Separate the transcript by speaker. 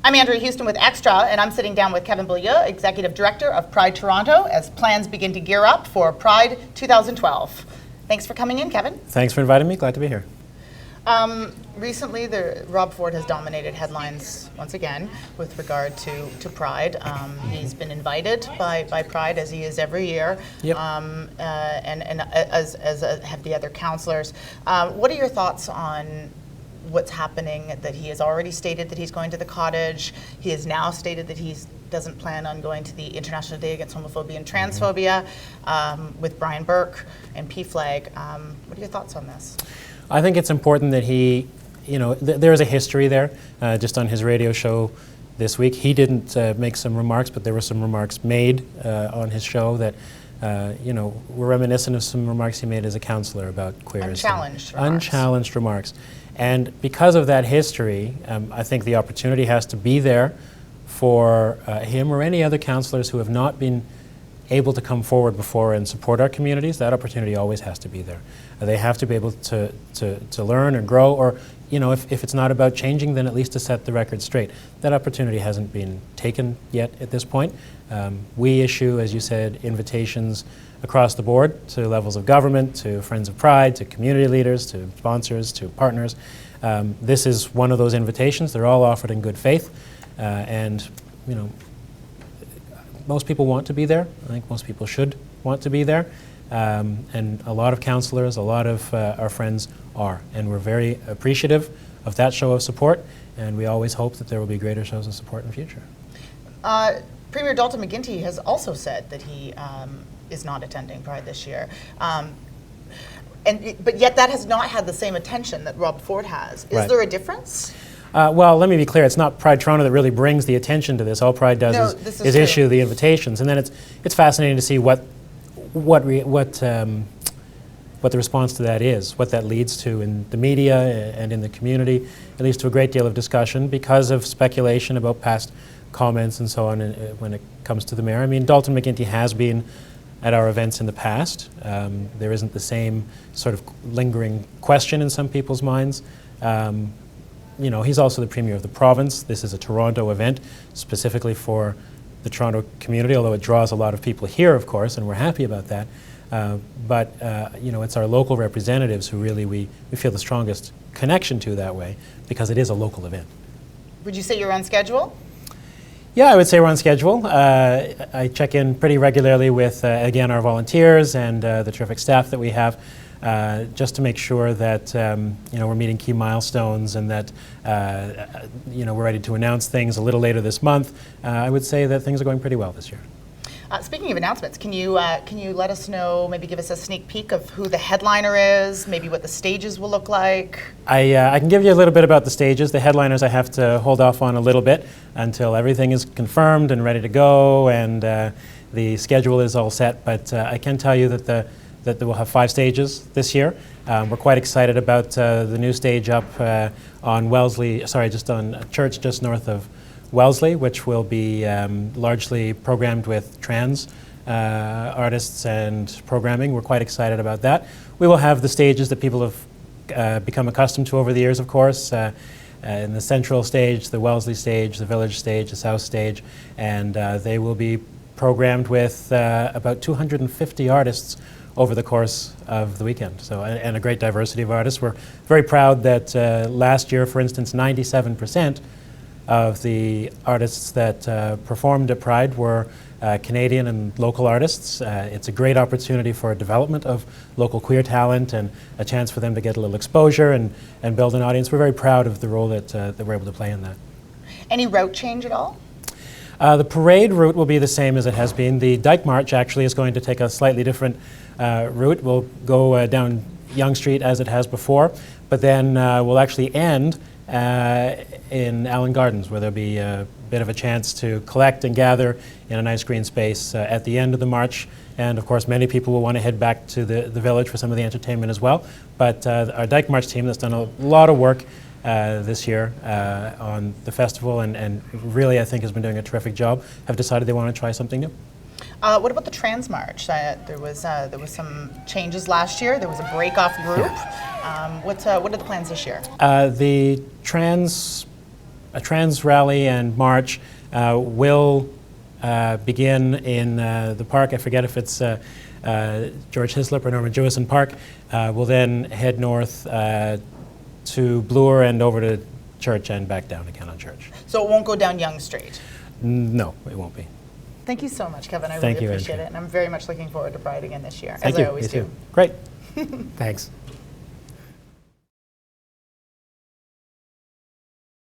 Speaker 1: I'm Andrea Houston with Extra, and I'm sitting down with Kevin Beaulieu, Executive Director of Pride Toronto, as plans begin to gear up for Pride 2012. Thanks for coming in, Kevin.
Speaker 2: Thanks for inviting me. Glad to be here.
Speaker 1: Recently, Rob Ford has dominated headlines once again with regard to Pride. He's been invited by Pride, as he is every year,
Speaker 2: Yep.
Speaker 1: and as have the other councillors. What are your thoughts on what's happening, that he has already stated that he's going to the cottage? He has now stated that he doesn't plan on going to the International Day Against Homophobia and Transphobia with Brian Burke and PFLAG. What are your thoughts on this?
Speaker 2: I think it's important that he, there is a history there. Just on his radio show this week, he didn't make some remarks, but there were some remarks made on his show that, were reminiscent of some remarks he made as a councillor about queers. Unchallenged remarks. And because of that history, I think the opportunity has to be there for him or any other councillors who have not been able to come forward before and support our communities. That opportunity always has to be there. They have to be able to learn and grow, or if it's not about changing, then at least to set the record straight. That opportunity hasn't been taken yet at this point. We issue, as you said, invitations across the board to levels of government, to Friends of Pride, to community leaders, to sponsors, to partners. This is one of those invitations. They're all offered in good faith, and most people want to be there. I think most people should want to be there. And a lot of councillors, a lot of our friends are. And we're very appreciative of that show of support, and we always hope that there will be greater shows of support in the future.
Speaker 1: Premier Dalton McGinty has also said that he is not attending Pride this year. But yet that has not had the same attention that Rob Ford has. Is there a difference?
Speaker 2: Well, let me be clear. It's not Pride Toronto that really brings the attention to this. All Pride does is issue the invitations, and then it's fascinating to see what the response to that is, what that leads to in the media and in the community. It leads to a great deal of discussion because of speculation about past comments and so on when it comes to the mayor. I mean, Dalton McGinty has been at our events in the past. There isn't the same sort of lingering question in some people's minds. He's also the Premier of the province. This is a Toronto event specifically for the Toronto community, although it draws a lot of people here, of course, and we're happy about that. But it's our local representatives who really we feel the strongest connection to that way, because it is a local event.
Speaker 1: Would you say you're on schedule?
Speaker 2: Yeah, I would say we're on schedule. I check in pretty regularly with, again, our volunteers and the terrific staff that we have, just to make sure that we're meeting key milestones and that we're ready to announce things a little later this month. I would say that things are going pretty well this year.
Speaker 1: Speaking of announcements, can you let us know, maybe give us a sneak peek of who the headliner is, maybe what the stages will look like? I can give you a little bit about the stages. The headliners I have to hold off on a little bit until everything is confirmed and ready to go and the schedule is all set. But I can tell you that we'll have 5 stages this year. We're quite excited about the new stage up on just on Church, just north of Wellesley, which will be largely programmed with trans artists and programming. We're quite excited about that. We will have the stages that people have become accustomed to over the years, of course, in the central stage, the Wellesley stage, the village stage, the south stage, and they will be programmed with about 250 artists over the course of the weekend. So, and a great diversity of artists. We're very proud that last year, for instance, 97% of the artists that performed at Pride were Canadian and local artists. It's a great opportunity for development of local queer talent and a chance for them to get a little exposure and build an audience. We're very proud of the role that we're able to play in that. Any route change at all? The parade route will be the same as it has been. The Dyke March actually is going to take a slightly different route. We'll go down Yonge Street as it has before, but then we'll actually end in Allen Gardens, where there'll be a bit of a chance to collect and gather in a nice green space at the end of the march. And of course, many people will want to head back to the village for some of the entertainment as well. But our Dyke March team that's done a lot of work this year on the festival and really I think has been doing a terrific job, have decided they want to try something new. What about the Trans March? There was some changes last year. There was a break-off group. What are the plans this year?
Speaker 2: The Trans a trans rally and march will begin in the park. I forget if it's George Hislop or Norman Jewison Park. We'll then head north to Bloor and over to Church and back down again on Church.
Speaker 1: So it won't go down Yonge Street?
Speaker 2: No, it won't be.
Speaker 1: Thank you so much, Kevin. I
Speaker 2: Thank
Speaker 1: really
Speaker 2: you,
Speaker 1: appreciate
Speaker 2: Andrea.
Speaker 1: it. And I'm very much looking forward to Pride again this year,
Speaker 2: Thank
Speaker 1: as
Speaker 2: you.
Speaker 1: I always
Speaker 2: You
Speaker 1: do.
Speaker 2: too. Great. Thanks.